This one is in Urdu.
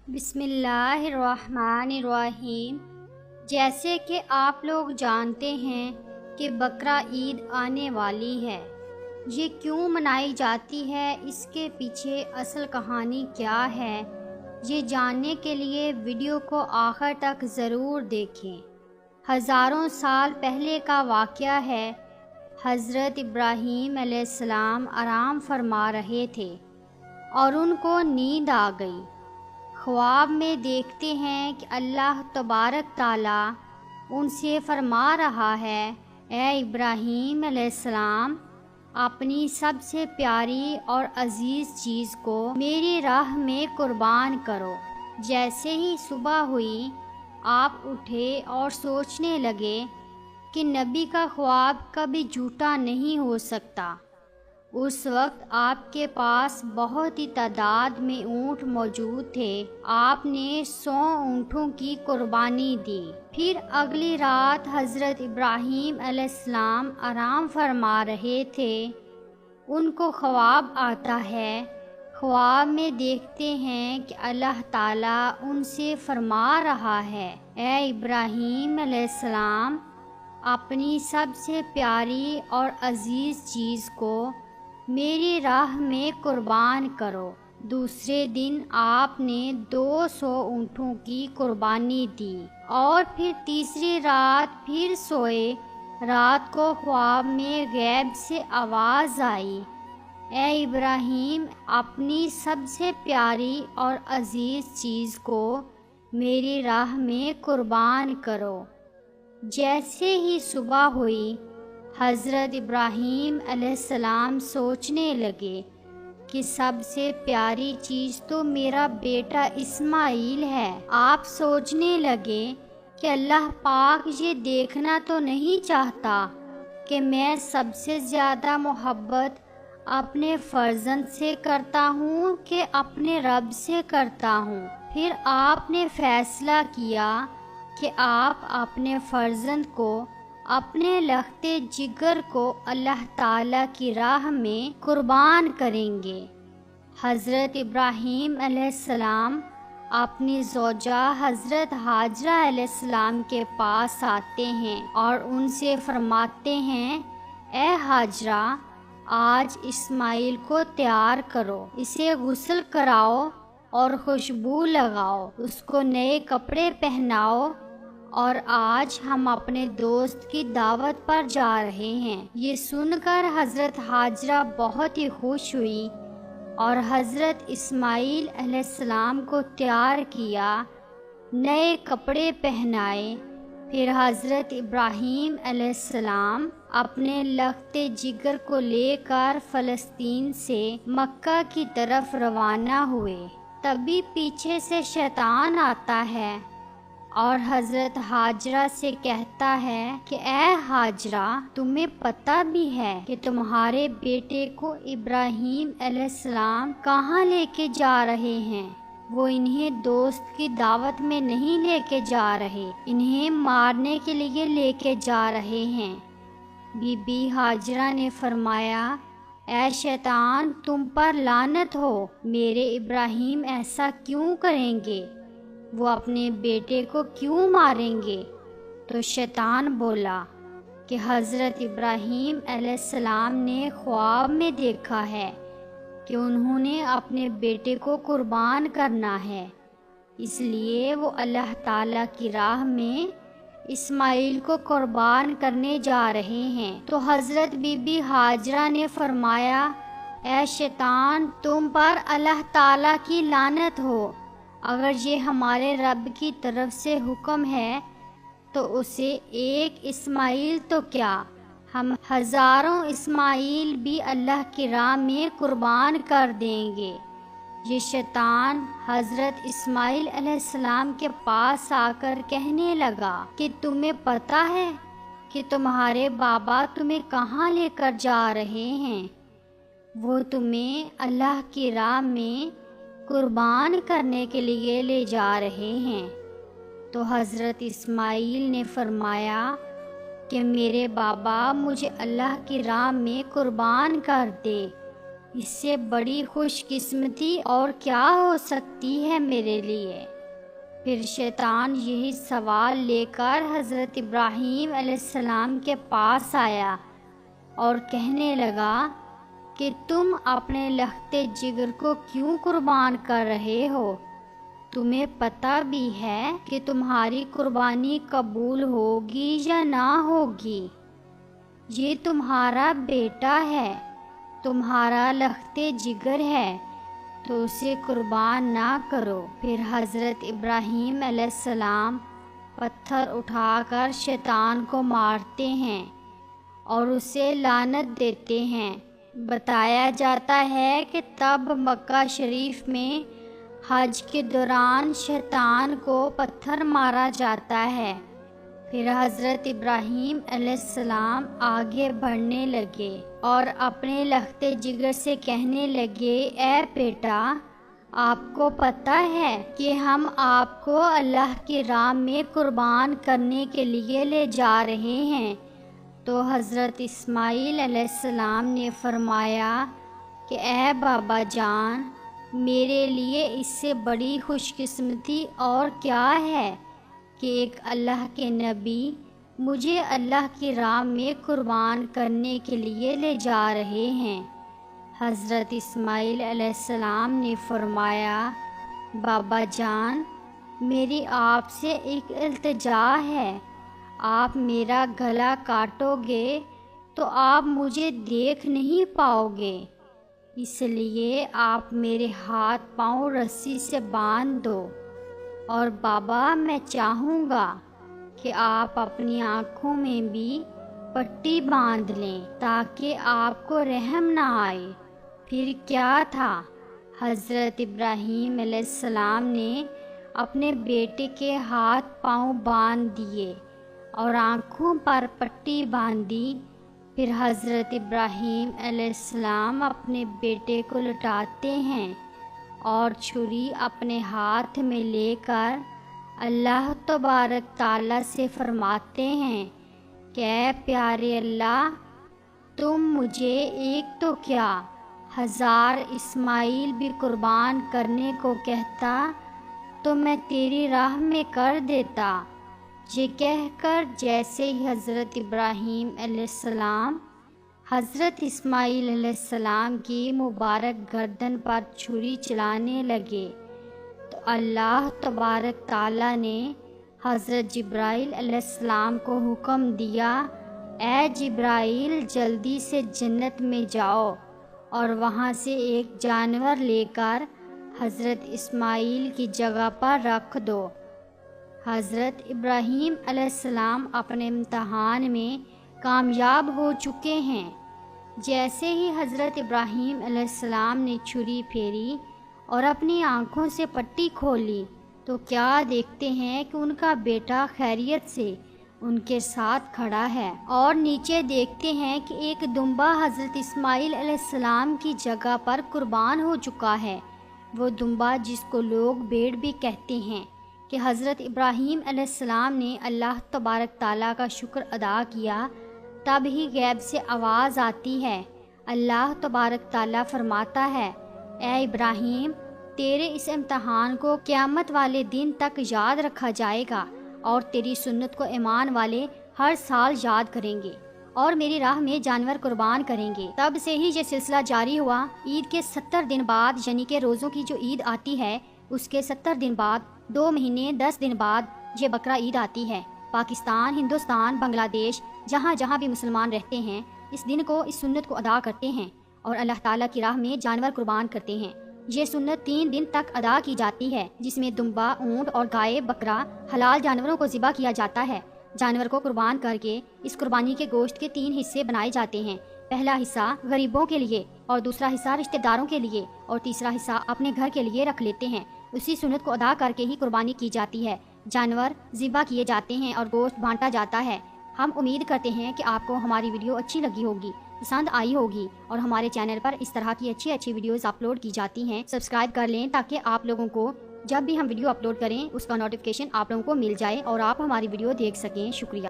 بسم اللہ الرحمن الرحیم۔ جیسے کہ آپ لوگ جانتے ہیں کہ بقرہ عید آنے والی ہے۔ یہ کیوں منائی جاتی ہے، اس کے پیچھے اصل کہانی کیا ہے، یہ جاننے کے لیے ویڈیو کو آخر تک ضرور دیکھیں۔ ہزاروں سال پہلے کا واقعہ ہے۔ حضرت ابراہیم علیہ السلام آرام فرما رہے تھے اور ان کو نیند آ گئی۔ خواب میں دیکھتے ہیں کہ اللہ تبارک تعالیٰ ان سے فرما رہا ہے، اے ابراہیم علیہ السلام، اپنی سب سے پیاری اور عزیز چیز کو میری راہ میں قربان کرو۔ جیسے ہی صبح ہوئی، آپ اٹھے اور سوچنے لگے کہ نبی کا خواب کبھی جھوٹا نہیں ہو سکتا۔ اس وقت آپ کے پاس بہت ہی تعداد میں اونٹ موجود تھے۔ آپ نے 100 اونٹوں کی قربانی دی۔ پھر اگلی رات حضرت ابراہیم علیہ السلام آرام فرما رہے تھے۔ ان کو خواب آتا ہے۔ خواب میں دیکھتے ہیں کہ اللہ تعالیٰ ان سے فرما رہا ہے، اے ابراہیم علیہ السلام، اپنی سب سے پیاری اور عزیز چیز کو میری راہ میں قربان کرو۔ دوسرے دن آپ نے 200 اونٹوں کی قربانی دی اور پھر تیسری رات پھر سوئے۔ رات کو خواب میں غیب سے آواز آئی، اے ابراہیم، اپنی سب سے پیاری اور عزیز چیز کو میری راہ میں قربان کرو۔ جیسے ہی صبح ہوئی، حضرت ابراہیم علیہ السلام سوچنے لگے کہ سب سے پیاری چیز تو میرا بیٹا اسماعیل ہے۔ آپ سوچنے لگے کہ اللہ پاک یہ دیکھنا تو نہیں چاہتا کہ میں سب سے زیادہ محبت اپنے فرزند سے کرتا ہوں کہ اپنے رب سے کرتا ہوں۔ پھر آپ نے فیصلہ کیا کہ آپ اپنے فرزند کو، اپنے لختے جگر کو اللہ تعالیٰ کی راہ میں قربان کریں گے۔ حضرت ابراہیم علیہ السلام اپنی زوجہ حضرت ہاجرہ علیہ السلام کے پاس آتے ہیں اور ان سے فرماتے ہیں، اے ہاجرہ، آج اسماعیل کو تیار کرو، اسے غسل کراؤ اور خوشبو لگاؤ، اس کو نئے کپڑے پہناؤ، اور آج ہم اپنے دوست کی دعوت پر جا رہے ہیں۔ یہ سن کر حضرت ہاجرہ بہت ہی خوش ہوئی اور حضرت اسماعیل علیہ السلام کو تیار کیا، نئے کپڑے پہنائے۔ پھر حضرت ابراہیم علیہ السلام اپنے لختے جگر کو لے کر فلسطین سے مکہ کی طرف روانہ ہوئے۔ تبھی پیچھے سے شیطان آتا ہے اور حضرت ہاجرہ سے کہتا ہے کہ اے ہاجرہ، تمہیں پتہ بھی ہے کہ تمہارے بیٹے کو ابراہیم علیہ السلام کہاں لے کے جا رہے ہیں؟ وہ انہیں دوست کی دعوت میں نہیں لے کے جا رہے، انہیں مارنے کے لیے لے کے جا رہے ہیں۔ بی بی ہاجرہ نے فرمایا، اے شیطان، تم پر لعنت ہو، میرے ابراہیم ایسا کیوں کریں گے؟ وہ اپنے بیٹے کو کیوں ماریں گے؟ تو شیطان بولا کہ حضرت ابراہیم علیہ السلام نے خواب میں دیکھا ہے کہ انہوں نے اپنے بیٹے کو قربان کرنا ہے، اس لیے وہ اللہ تعالیٰ کی راہ میں اسماعیل کو قربان کرنے جا رہے ہیں۔ تو حضرت بی بی ہاجرہ نے فرمایا، اے شیطان، تم پر اللہ تعالیٰ کی لعنت ہو، اگر یہ ہمارے رب کی طرف سے حکم ہے تو اسے ایک اسماعیل تو کیا، ہم ہزاروں اسماعیل بھی اللہ کی راہ میں قربان کر دیں گے۔ یہ شیطان حضرت اسماعیل علیہ السلام کے پاس آ کر کہنے لگا کہ تمہیں پتہ ہے کہ تمہارے بابا تمہیں کہاں لے کر جا رہے ہیں؟ وہ تمہیں اللہ کی راہ میں قربان کرنے کے لیے لے جا رہے ہیں۔ تو حضرت اسماعیل نے فرمایا کہ میرے بابا، مجھے اللہ کی راہ میں قربان کر دے، اس سے بڑی خوش قسمتی اور کیا ہو سکتی ہے میرے لیے؟ پھر شیطان یہی سوال لے کر حضرت ابراہیم علیہ السلام کے پاس آیا اور کہنے لگا کہ تم اپنے لخت جگر کو کیوں قربان کر رہے ہو؟ تمہیں پتہ بھی ہے کہ تمہاری قربانی قبول ہوگی یا نہ ہوگی؟ یہ تمہارا بیٹا ہے، تمہارا لخت جگر ہے، تو اسے قربان نہ کرو۔ پھر حضرت ابراہیم علیہ السلام پتھر اٹھا کر شیطان کو مارتے ہیں اور اسے لعنت دیتے ہیں۔ بتایا جاتا ہے کہ تب مکہ شریف میں حج کے دوران شیطان کو پتھر مارا جاتا ہے۔ پھر حضرت ابراہیم علیہ السلام آگے بڑھنے لگے اور اپنے لخت جگر سے کہنے لگے، اے بیٹا، آپ کو پتہ ہے کہ ہم آپ کو اللہ کی راہ میں قربان کرنے کے لیے لے جا رہے ہیں۔ تو حضرت اسماعیل علیہ السلام نے فرمایا کہ اے بابا جان، میرے لیے اس سے بڑی خوش قسمتی اور کیا ہے کہ ایک اللہ کے نبی مجھے اللہ کی راہ میں قربان کرنے کے لیے لے جا رہے ہیں۔ حضرت اسماعیل علیہ السلام نے فرمایا، بابا جان، میری آپ سے ایک التجا ہے، آپ میرا گلا کاٹو گے تو آپ مجھے دیکھ نہیں پاؤ گے، اس لیے آپ میرے ہاتھ پاؤں رسی سے باندھ دو، اور بابا میں چاہوں گا کہ آپ اپنی آنکھوں میں بھی پٹی باندھ لیں تاکہ آپ کو رحم نہ آئے۔ پھر کیا تھا، حضرت ابراہیم علیہ السلام نے اپنے بیٹے کے ہاتھ پاؤں باندھ دیے اور آنکھوں پر پٹی باندھی۔ پھر حضرت ابراہیم علیہ السلام اپنے بیٹے کو لٹاتے ہیں اور چھری اپنے ہاتھ میں لے کر اللہ تبارک تعالیٰ سے فرماتے ہیں کہ اے پیارے اللہ، تم مجھے ایک تو کیا 1000 اسماعیل بھی قربان کرنے کو کہتا تو میں تیری راہ میں کر دیتا۔ یہ کہہ کر جیسے ہی حضرت ابراہیم علیہ السلام حضرت اسماعیل علیہ السلام کی مبارک گردن پر چھری چلانے لگے تو اللہ تبارک تعالیٰ نے حضرت جبرائیل علیہ السلام کو حکم دیا، اے جبرائیل، جلدی سے جنت میں جاؤ اور وہاں سے ایک جانور لے کر حضرت اسماعیل کی جگہ پر رکھ دو۔ حضرت ابراہیم علیہ السلام اپنے امتحان میں کامیاب ہو چکے ہیں۔ جیسے ہی حضرت ابراہیم علیہ السلام نے چھری پھیری اور اپنی آنکھوں سے پٹی کھولی تو کیا دیکھتے ہیں کہ ان کا بیٹا خیریت سے ان کے ساتھ کھڑا ہے، اور نیچے دیکھتے ہیں کہ ایک دمبا حضرت اسماعیل علیہ السلام کی جگہ پر قربان ہو چکا ہے۔ وہ دمبا جس کو لوگ بھیڑ بھی کہتے ہیں کہ حضرت ابراہیم علیہ السلام نے اللہ تبارک تعالیٰ کا شکر ادا کیا، تب ہی غیب سے آواز آتی ہے، اللہ تبارک تعالیٰ فرماتا ہے، اے ابراہیم، تیرے اس امتحان کو قیامت والے دن تک یاد رکھا جائے گا اور تیری سنت کو ایمان والے ہر سال یاد کریں گے اور میری راہ میں جانور قربان کریں گے۔ تب سے ہی یہ سلسلہ جاری ہوا۔ عید کے 70 دن بعد، یعنی کہ روزوں کی جو عید آتی ہے اس کے 70 دن بعد، 2 مہینے 10 دن بعد یہ بقرہ عید آتی ہے۔ پاکستان، ہندوستان، بنگلہ دیش، جہاں جہاں بھی مسلمان رہتے ہیں اس دن کو، اس سنت کو ادا کرتے ہیں اور اللہ تعالیٰ کی راہ میں جانور قربان کرتے ہیں۔ یہ سنت 3 دن تک ادا کی جاتی ہے، جس میں دمبا، اونٹ اور گائے، بکرا، حلال جانوروں کو ذبح کیا جاتا ہے۔ جانور کو قربان کر کے اس قربانی کے گوشت کے 3 حصے بنائے جاتے ہیں۔ پہلا حصہ غریبوں کے لیے، اور دوسرا حصہ رشتہ داروں کے لیے، اور تیسرا حصہ اپنے گھر کے لیے رکھ لیتے ہیں۔ اسی سنت کو ادا کر کے ہی قربانی کی جاتی ہے۔ جانور ذبح کیے جاتے ہیں اور گوشت بانٹا جاتا ہے۔ ہم امید کرتے ہیں کہ آپ کو ہماری ویڈیو اچھی لگی ہوگی، پسند آئی ہوگی، اور ہمارے چینل پر اس طرح کی اچھی ویڈیوز اپلوڈ کی جاتی ہیں۔ سبسکرائب کر لیں تاکہ آپ لوگوں کو جب بھی ہم ویڈیو اپلوڈ کریں اس کا نوٹیفیکیشن آپ لوگوں کو مل جائے اور آپ ہماری ویڈیو دیکھ سکیں۔ شکریہ۔